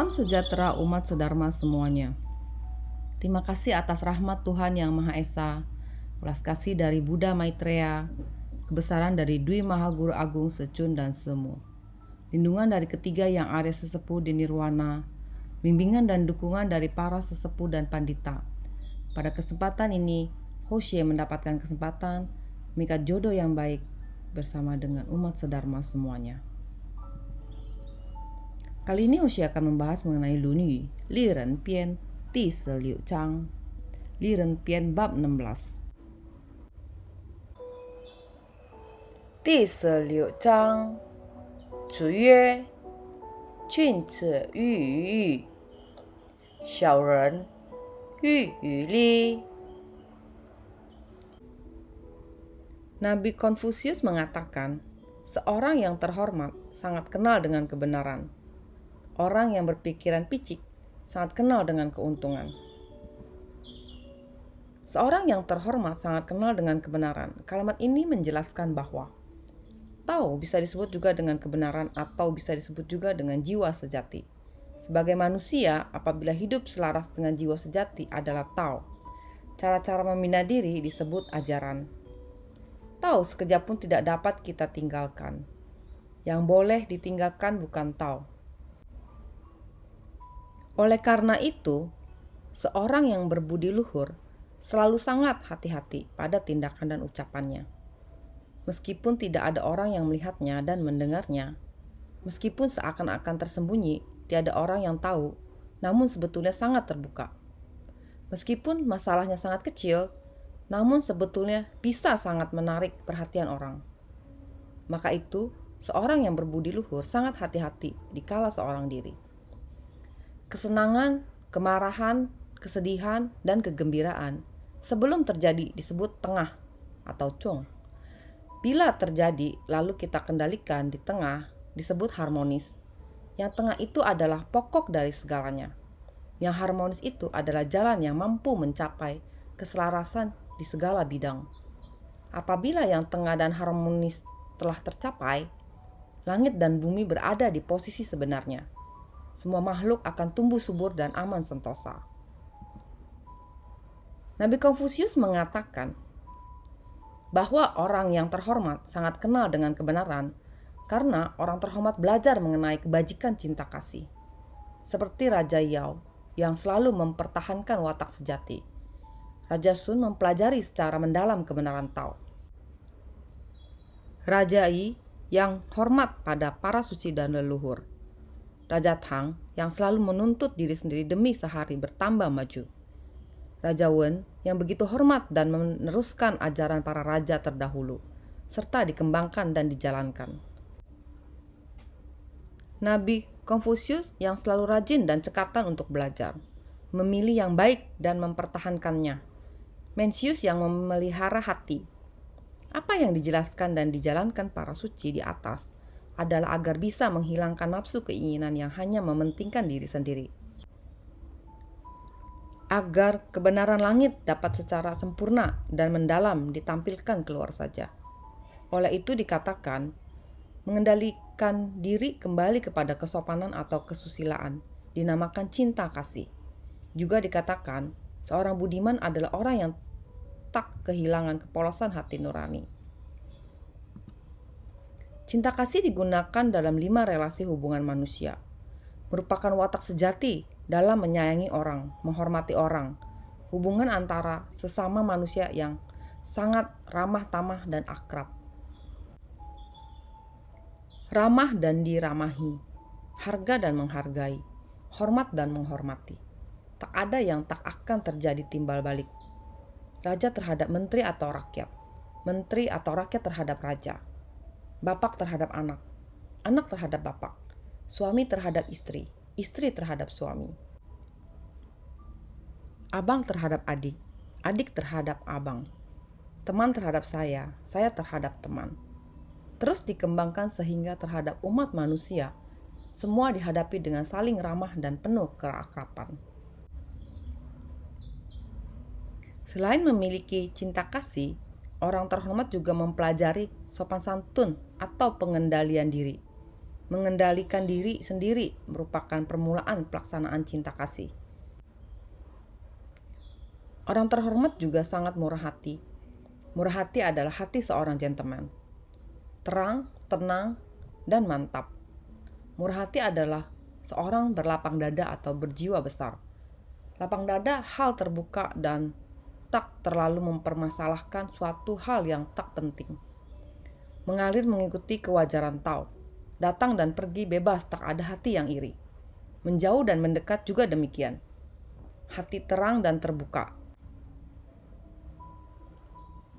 Salam sejahtera umat sedharma semuanya. Terima kasih atas rahmat Tuhan Yang Maha Esa, belas kasih dari Buddha Maitreya, kebesaran dari Dwi Maha Guru Agung Secun dan Semu, lindungan dari ketiga yang Arya Sesepuh di Nirwana, bimbingan dan dukungan dari para sesepuh dan pandita. Pada kesempatan ini, Hoshe mendapatkan kesempatan mengikat jodoh yang baik bersama dengan umat sedharma semuanya. Kali ini Hoshe akan membahas mengenai Lunyi, Li Ren Pian, Di Se Liu Chang, Li Ren Pian bab 16. Di Se Liu Chang, Zu Yue, Jun Zi Yu Yu, Xiao Ren, Yu Yu Li. Nabi Konfusius mengatakan, seorang yang terhormat sangat kenal dengan kebenaran. Orang yang berpikiran picik sangat kenal dengan keuntungan. Seorang yang terhormat sangat kenal dengan kebenaran. Kalimat ini menjelaskan bahwa Tao bisa disebut juga dengan kebenaran atau bisa disebut juga dengan jiwa sejati. Sebagai manusia, apabila hidup selaras dengan jiwa sejati adalah Tao. Cara-cara membina diri disebut ajaran. Tao sekejap pun tidak dapat kita tinggalkan. Yang boleh ditinggalkan bukan Tao. Oleh karena itu, seorang yang berbudi luhur selalu sangat hati-hati pada tindakan dan ucapannya. Meskipun tidak ada orang yang melihatnya dan mendengarnya, meskipun seakan-akan tersembunyi, tiada orang yang tahu, namun sebetulnya sangat terbuka. Meskipun masalahnya sangat kecil, namun sebetulnya bisa sangat menarik perhatian orang. Maka itu, seorang yang berbudi luhur sangat hati-hati dikala seorang diri. Kesenangan, kemarahan, kesedihan, dan kegembiraan sebelum terjadi disebut tengah atau cong. Bila terjadi lalu kita kendalikan di tengah disebut harmonis. Yang tengah itu adalah pokok dari segalanya. Yang harmonis itu adalah jalan yang mampu mencapai keselarasan di segala bidang. Apabila yang tengah dan harmonis telah tercapai, langit dan bumi berada di posisi sebenarnya. Semua makhluk akan tumbuh subur dan aman sentosa. Nabi Konfusius mengatakan bahwa orang yang terhormat sangat kenal dengan kebenaran karena orang terhormat belajar mengenai kebajikan cinta kasih. Seperti Raja Yao yang selalu mempertahankan watak sejati. Raja Sun mempelajari secara mendalam kebenaran Tao. Raja Yi yang hormat pada para suci dan leluhur. Raja Tang yang selalu menuntut diri sendiri demi sehari bertambah maju. Raja Wen yang begitu hormat dan meneruskan ajaran para raja terdahulu, serta dikembangkan dan dijalankan. Nabi Konfusius yang selalu rajin dan cekatan untuk belajar, memilih yang baik dan mempertahankannya. Mencius yang memelihara hati. Apa yang dijelaskan dan dijalankan para suci di atas adalah agar bisa menghilangkan nafsu keinginan yang hanya mementingkan diri sendiri. Agar kebenaran langit dapat secara sempurna dan mendalam ditampilkan keluar saja. Oleh itu dikatakan, mengendalikan diri kembali kepada kesopanan atau kesusilaan, dinamakan cinta kasih. Juga dikatakan, seorang budiman adalah orang yang tak kehilangan kepolosan hati nurani. Cinta kasih digunakan dalam 5 relasi hubungan manusia. Merupakan watak sejati dalam menyayangi orang, menghormati orang. Hubungan antara sesama manusia yang sangat ramah tamah dan akrab. Ramah dan diramahi. Harga dan menghargai. Hormat dan menghormati. Tak ada yang tak akan terjadi timbal balik. Raja terhadap menteri atau rakyat. Menteri atau rakyat terhadap raja. Bapak terhadap anak, anak terhadap bapak, suami terhadap istri, istri terhadap suami. Abang terhadap adik, adik terhadap abang, teman terhadap saya terhadap teman. Terus dikembangkan sehingga terhadap umat manusia, semua dihadapi dengan saling ramah dan penuh keakraban. Selain memiliki cinta kasih, orang terhormat juga mempelajari sopan santun atau pengendalian diri. mengendalikan diri sendiri merupakan permulaan pelaksanaan cinta kasih. Orang terhormat juga sangat murah hati. Murah hati adalah hati seorang gentleman. Terang, tenang, dan mantap. Murah hati adalah seorang berlapang dada atau berjiwa besar. Lapang dada hal terbuka dan tak terlalu mempermasalahkan suatu hal yang tak penting. Mengalir mengikuti kewajaran Tao. Datang dan pergi bebas, tak ada hati yang iri. Menjauh dan mendekat juga demikian. Hati terang dan terbuka.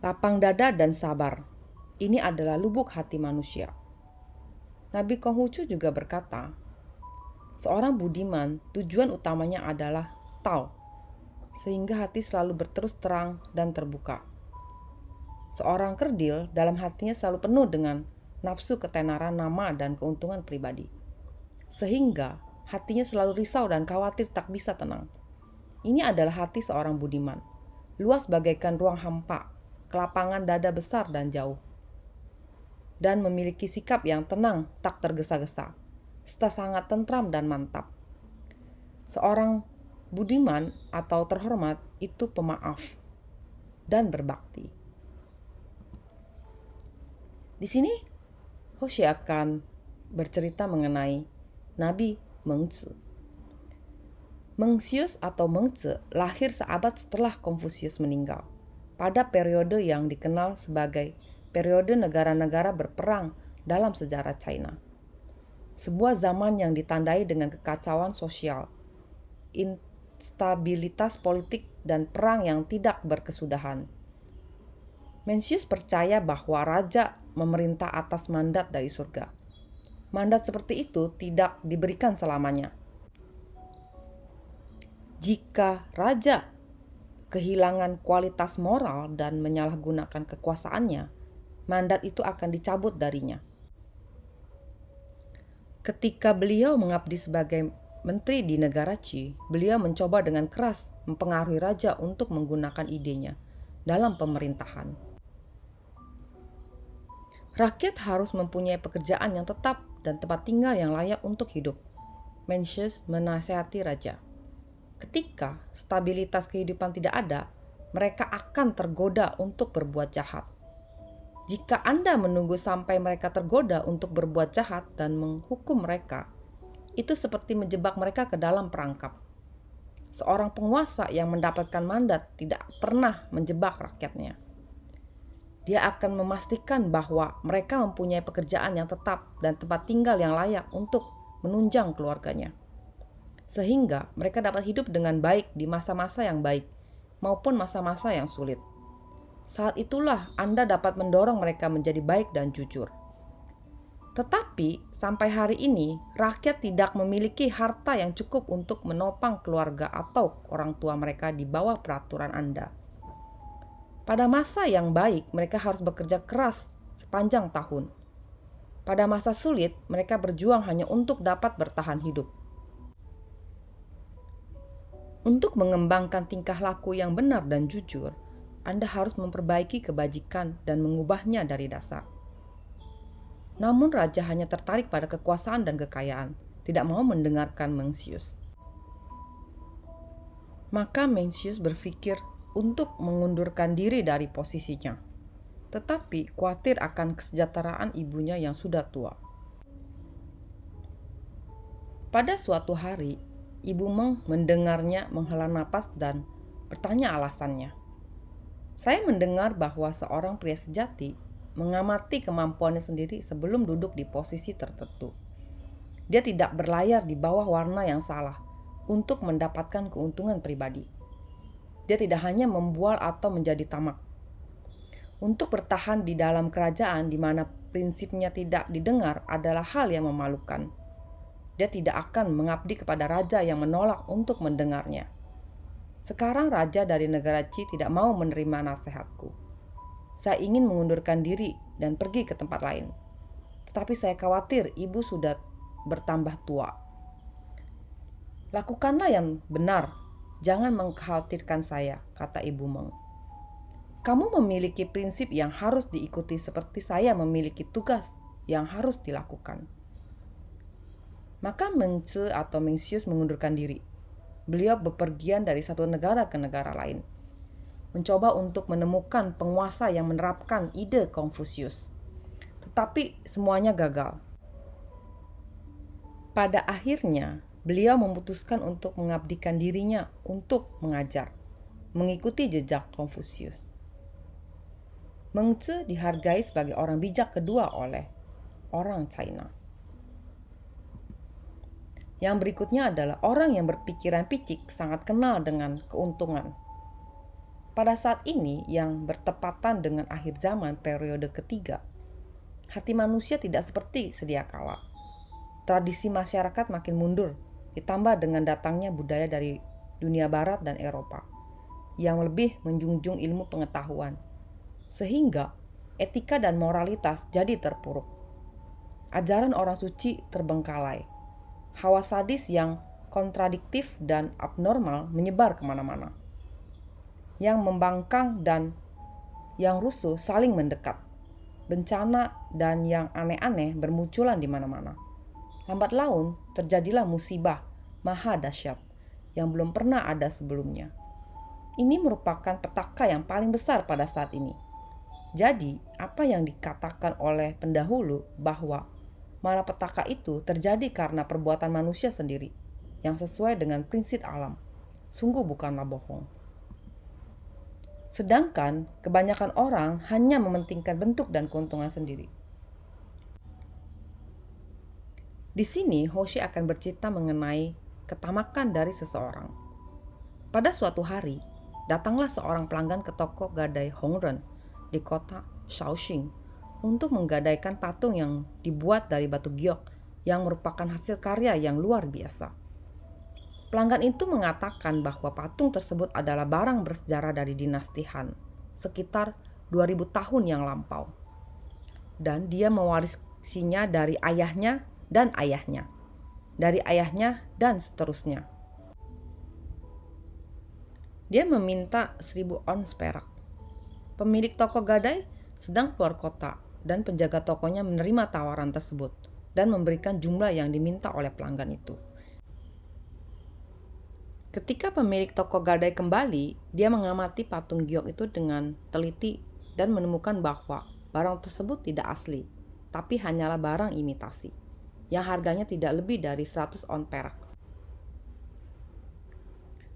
Lapang dada dan sabar. Ini adalah lubuk hati manusia. Nabi Konghucu juga berkata, seorang budiman tujuan utamanya adalah Tao, sehingga hati selalu berterus terang dan terbuka. Seorang kerdil dalam hatinya selalu penuh dengan nafsu ketenaran nama dan keuntungan pribadi, sehingga hatinya selalu risau dan khawatir tak bisa tenang. Ini adalah hati seorang budiman, luas bagaikan ruang hampa, kelapangan dada besar dan jauh, dan memiliki sikap yang tenang, tak tergesa-gesa, serta sangat tentram dan mantap. Seorang budiman atau terhormat itu pemaaf dan berbakti. Di sini Hoshi akan bercerita mengenai Nabi Mengzi. Mencius atau Mengzi lahir seabad setelah Konfusius meninggal, pada periode yang dikenal sebagai periode negara-negara berperang dalam sejarah China. Sebuah zaman yang ditandai dengan kekacauan sosial, instabilitas politik, dan perang yang tidak berkesudahan. Mencius percaya bahwa raja memerintah atas mandat dari surga. Mandat seperti itu tidak diberikan selamanya. Jika raja kehilangan kualitas moral dan menyalahgunakan kekuasaannya, mandat itu akan dicabut darinya. Ketika beliau mengabdi sebagai menteri di negara Qi, beliau mencoba dengan keras mempengaruhi raja untuk menggunakan idenya dalam pemerintahan. Rakyat harus mempunyai pekerjaan yang tetap dan tempat tinggal yang layak untuk hidup. Mencius menasihati raja. Ketika stabilitas kehidupan tidak ada, mereka akan tergoda untuk berbuat jahat. Jika Anda menunggu sampai mereka tergoda untuk berbuat jahat dan menghukum mereka, itu seperti menjebak mereka ke dalam perangkap. Seorang penguasa yang mendapatkan mandat tidak pernah menjebak rakyatnya. Dia akan memastikan bahwa mereka mempunyai pekerjaan yang tetap dan tempat tinggal yang layak untuk menunjang keluarganya, sehingga mereka dapat hidup dengan baik di masa-masa yang baik maupun masa-masa yang sulit. Saat itulah Anda dapat mendorong mereka menjadi baik dan jujur. Tetapi sampai hari ini, rakyat tidak memiliki harta yang cukup untuk menopang keluarga atau orang tua mereka di bawah peraturan Anda. Pada masa yang baik, mereka harus bekerja keras sepanjang tahun. Pada masa sulit, mereka berjuang hanya untuk dapat bertahan hidup. Untuk mengembangkan tingkah laku yang benar dan jujur, Anda harus memperbaiki kebajikan dan mengubahnya dari dasar. Namun raja hanya tertarik pada kekuasaan dan kekayaan, tidak mau mendengarkan Mencius. Maka Mencius berpikir untuk mengundurkan diri dari posisinya, tetapi khawatir akan kesejahteraan ibunya yang sudah tua. Pada suatu hari, Ibu Meng mendengarnya menghela napas dan bertanya alasannya. Saya mendengar bahwa seorang pria sejati mengamati kemampuannya sendiri sebelum duduk di posisi tertentu. Dia tidak berlayar di bawah warna yang salah untuk mendapatkan keuntungan pribadi. Dia tidak hanya membual atau menjadi tamak. Untuk bertahan di dalam kerajaan di mana prinsipnya tidak didengar adalah hal yang memalukan. Dia tidak akan mengabdi kepada raja yang menolak untuk mendengarnya. Sekarang raja dari negara Qi tidak mau menerima nasihatku. Saya ingin mengundurkan diri dan pergi ke tempat lain. Tetapi saya khawatir ibu sudah bertambah tua. Lakukanlah yang benar. Jangan mengkhawatirkan saya, kata Ibu Meng. Kamu memiliki prinsip yang harus diikuti seperti saya memiliki tugas yang harus dilakukan. Maka Mengce atau Mencius mengundurkan diri. Beliau bepergian dari satu negara ke negara lain, mencoba untuk menemukan penguasa yang menerapkan ide Konfusius. Tetapi semuanya gagal. Pada akhirnya, beliau memutuskan untuk mengabdikan dirinya untuk mengajar, mengikuti jejak Konfusius. Mengce dihargai sebagai orang bijak kedua oleh orang China. Yang berikutnya adalah orang yang berpikiran picik sangat kenal dengan keuntungan. Pada saat ini yang bertepatan dengan akhir zaman periode ketiga, hati manusia tidak seperti sedia kala. Tradisi masyarakat makin mundur, ditambah dengan datangnya budaya dari dunia barat dan Eropa yang lebih menjunjung ilmu pengetahuan. Sehingga etika dan moralitas jadi terpuruk. Ajaran orang suci terbengkalai. Hawa sadis yang kontradiktif dan abnormal menyebar kemana-mana. Yang membangkang dan yang rusuh saling mendekat. Bencana dan yang aneh-aneh bermunculan di mana-mana. Lambat laun terjadilah musibah maha dahsyat yang belum pernah ada sebelumnya. Ini merupakan petaka yang paling besar pada saat ini. Jadi, apa yang dikatakan oleh pendahulu bahwa malapetaka itu terjadi karena perbuatan manusia sendiri yang sesuai dengan prinsip alam, sungguh bukanlah bohong. Sedangkan kebanyakan orang hanya mementingkan bentuk dan keuntungan sendiri. Di sini Hoshi akan bercerita mengenai ketamakan dari seseorang. Pada suatu hari, datanglah seorang pelanggan ke toko gadai Hongren di kota Shaoxing untuk menggadaikan patung yang dibuat dari batu giok yang merupakan hasil karya yang luar biasa. Pelanggan itu mengatakan bahwa patung tersebut adalah barang bersejarah dari dinasti Han, sekitar 2000 tahun yang lampau. Dan dia mewarisinya dari ayahnya dan ayahnya, dari ayahnya dan seterusnya. Dia meminta 1000 ons perak. Pemilik toko gadai sedang keluar kota dan penjaga tokonya menerima tawaran tersebut dan memberikan jumlah yang diminta oleh pelanggan itu. Ketika pemilik toko gadai kembali, dia mengamati patung giok itu dengan teliti dan menemukan bahwa barang tersebut tidak asli, tapi hanyalah barang imitasi, yang harganya tidak lebih dari 100 on perak.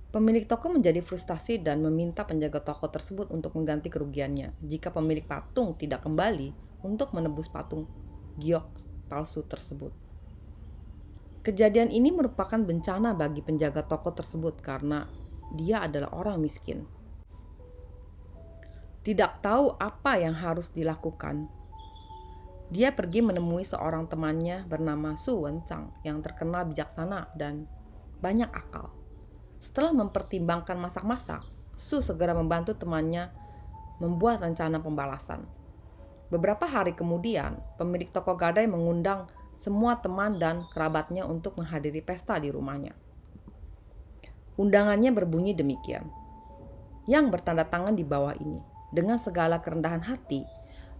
Pemilik toko menjadi frustasi dan meminta penjaga toko tersebut untuk mengganti kerugiannya jika pemilik patung tidak kembali untuk menebus patung giok palsu tersebut. Kejadian ini merupakan bencana bagi penjaga toko tersebut karena dia adalah orang miskin. Tidak tahu apa yang harus dilakukan. Dia pergi menemui seorang temannya bernama Su Wencang yang terkenal bijaksana dan banyak akal. Setelah mempertimbangkan masak-masak, Su segera membantu temannya membuat rencana pembalasan. Beberapa hari kemudian, pemilik toko gadai mengundang semua teman dan kerabatnya untuk menghadiri pesta di rumahnya. Undangannya berbunyi demikian. Yang bertanda tangan di bawah ini, dengan segala kerendahan hati,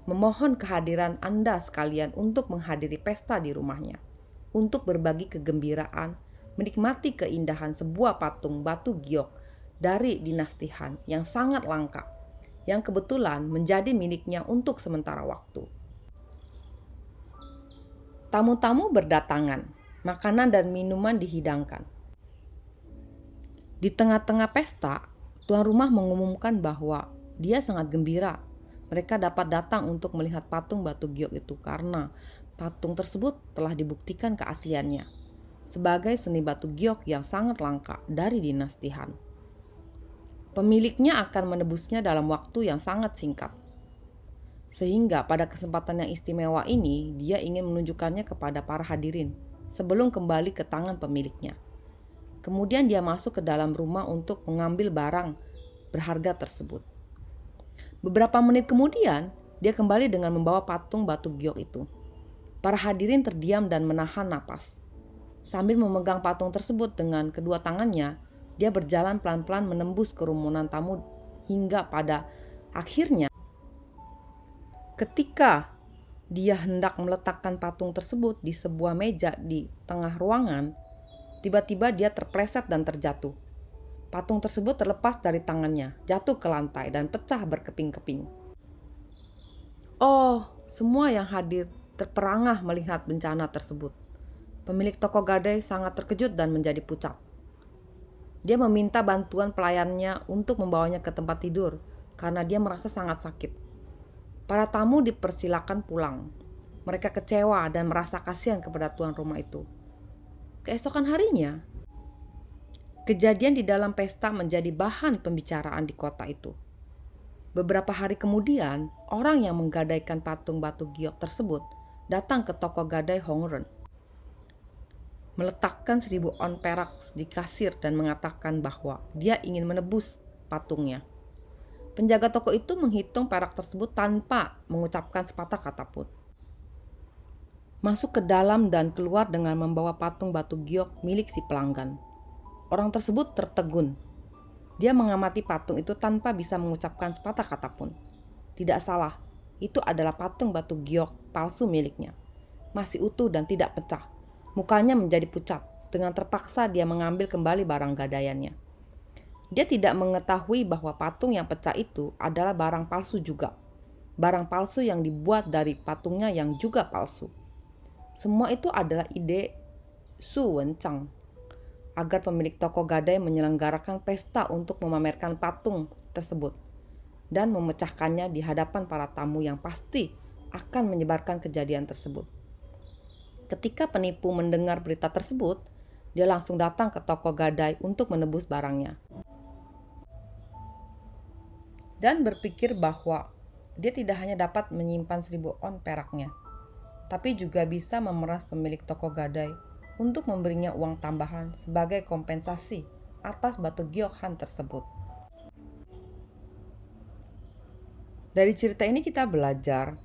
memohon kehadiran Anda sekalian untuk menghadiri pesta di rumahnya, untuk berbagi kegembiraan, menikmati keindahan sebuah patung batu giok dari dinasti Han yang sangat langka, yang kebetulan menjadi miliknya untuk sementara waktu. Tamu-tamu berdatangan, makanan dan minuman dihidangkan. Di tengah-tengah pesta, tuan rumah mengumumkan bahwa dia sangat gembira. Mereka dapat datang untuk melihat patung batu giok itu karena patung tersebut telah dibuktikan keasliannya sebagai seni batu giok yang sangat langka dari dinasti Han. Pemiliknya akan menebusnya dalam waktu yang sangat singkat. Sehingga pada kesempatan yang istimewa ini, dia ingin menunjukkannya kepada para hadirin sebelum kembali ke tangan pemiliknya. Kemudian dia masuk ke dalam rumah untuk mengambil barang berharga tersebut. Beberapa menit kemudian, dia kembali dengan membawa patung batu giok itu. Para hadirin terdiam dan menahan napas. Sambil memegang patung tersebut dengan kedua tangannya, dia berjalan pelan-pelan menembus kerumunan tamu hingga pada akhirnya ketika dia hendak meletakkan patung tersebut di sebuah meja di tengah ruangan, tiba-tiba dia terpleset dan terjatuh. Patung tersebut terlepas dari tangannya, jatuh ke lantai dan pecah berkeping-keping. Oh, semua yang hadir terperangah melihat bencana tersebut. Pemilik toko gadai sangat terkejut dan menjadi pucat. Dia meminta bantuan pelayannya untuk membawanya ke tempat tidur karena dia merasa sangat sakit. Para tamu dipersilakan pulang. Mereka kecewa dan merasa kasihan kepada tuan rumah itu. Keesokan harinya, kejadian di dalam pesta menjadi bahan pembicaraan di kota itu. Beberapa hari kemudian, orang yang menggadaikan patung batu giok tersebut datang ke toko gadai Hongren, meletakkan 1.000 on perak di kasir dan mengatakan bahwa dia ingin menebus patungnya. Penjaga toko itu menghitung perak tersebut tanpa mengucapkan sepatah kata pun. Masuk ke dalam dan keluar dengan membawa patung batu giok milik si pelanggan. Orang tersebut tertegun. Dia mengamati patung itu tanpa bisa mengucapkan sepatah kata pun. Tidak salah, itu adalah patung batu giok palsu miliknya. Masih utuh dan tidak pecah. Mukanya menjadi pucat. Dengan terpaksa dia mengambil kembali barang gadaiannya. Dia tidak mengetahui bahwa patung yang pecah itu adalah barang palsu juga. Barang palsu yang dibuat dari patungnya yang juga palsu. Semua itu adalah ide Su Wenchang agar pemilik toko gadai menyelenggarakan pesta untuk memamerkan patung tersebut dan memecahkannya di hadapan para tamu yang pasti akan menyebarkan kejadian tersebut. Ketika penipu mendengar berita tersebut, dia langsung datang ke toko gadai untuk menebus barangnya. Dan berpikir bahwa dia tidak hanya dapat menyimpan 1.000 on peraknya, tapi juga bisa memeras pemilik toko gadai untuk memberinya uang tambahan sebagai kompensasi atas batu giok Han tersebut. Dari cerita ini kita belajar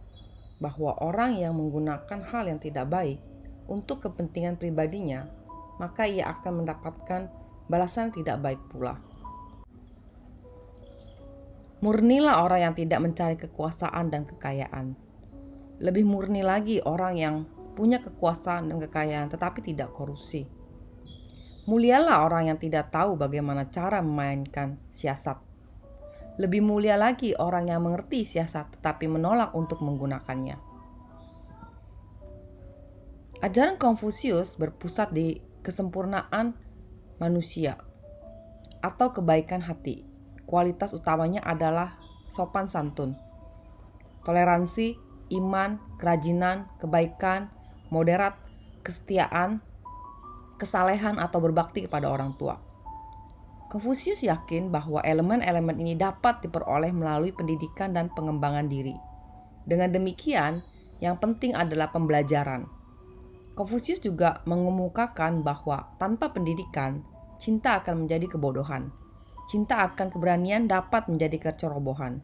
bahwa orang yang menggunakan hal yang tidak baik untuk kepentingan pribadinya, maka ia akan mendapatkan balasan tidak baik pula. Murnilah orang yang tidak mencari kekuasaan dan kekayaan. Lebih murni lagi orang yang punya kekuasaan dan kekayaan tetapi tidak korupsi. Mulialah orang yang tidak tahu bagaimana cara memainkan siasat. Lebih mulia lagi orang yang mengerti siasat tetapi menolak untuk menggunakannya. Ajaran Konfusius berpusat di kesempurnaan manusia atau kebaikan hati. Kualitas utamanya adalah sopan santun, toleransi, iman, kerajinan, kebaikan, moderat, kesetiaan, kesalehan atau berbakti kepada orang tua. Konfusius yakin bahwa elemen-elemen ini dapat diperoleh melalui pendidikan dan pengembangan diri. Dengan demikian, yang penting adalah pembelajaran. Konfusius juga mengemukakan bahwa tanpa pendidikan, cinta akan menjadi kebodohan. Cinta akan keberanian dapat menjadi kecerobohan.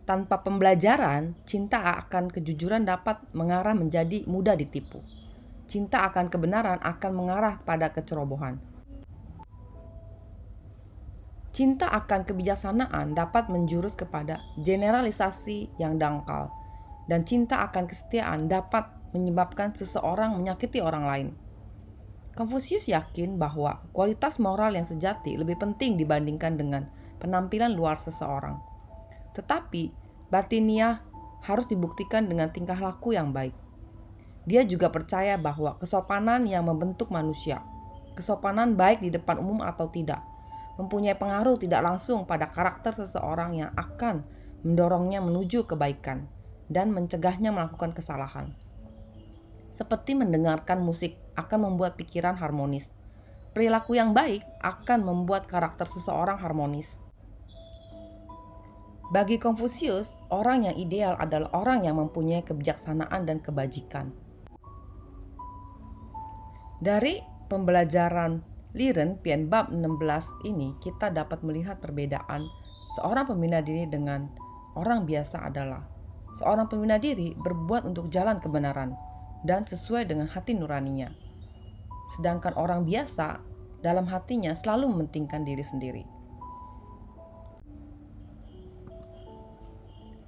Tanpa pembelajaran, cinta akan kejujuran dapat mengarah menjadi mudah ditipu. Cinta akan kebenaran akan mengarah pada kecerobohan. Cinta akan kebijaksanaan dapat menjurus kepada generalisasi yang dangkal. Dan cinta akan kesetiaan dapat menyebabkan seseorang menyakiti orang lain. Konfusius yakin bahwa kualitas moral yang sejati lebih penting dibandingkan dengan penampilan luar seseorang. Tetapi batiniah harus dibuktikan dengan tingkah laku yang baik. Dia juga percaya bahwa kesopanan yang membentuk manusia, kesopanan baik di depan umum atau tidak, mempunyai pengaruh tidak langsung pada karakter seseorang yang akan mendorongnya menuju kebaikan dan mencegahnya melakukan kesalahan. Seperti mendengarkan musik akan membuat pikiran harmonis. Perilaku yang baik akan membuat karakter seseorang harmonis. Bagi Konfusius, orang yang ideal adalah orang yang mempunyai kebijaksanaan dan kebajikan. Dari pembelajaran Liren Pian bab 16 ini, kita dapat melihat perbedaan seorang pembina diri dengan orang biasa adalah seorang pembina diri berbuat untuk jalan kebenaran dan sesuai dengan hati nuraninya. Sedangkan orang biasa dalam hatinya selalu mementingkan diri sendiri.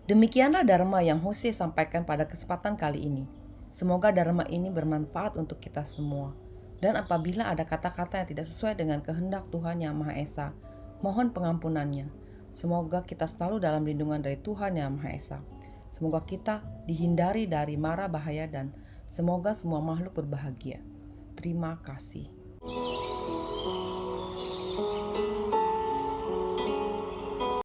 Demikianlah Dharma yang Hose sampaikan pada kesempatan kali ini. Semoga Dharma ini bermanfaat untuk kita semua. Dan apabila ada kata-kata yang tidak sesuai dengan kehendak Tuhan Yang Maha Esa, mohon pengampunannya. Semoga kita selalu dalam lindungan dari Tuhan Yang Maha Esa. Semoga kita dihindari dari mara bahaya dan semoga semua makhluk berbahagia. Terima kasih.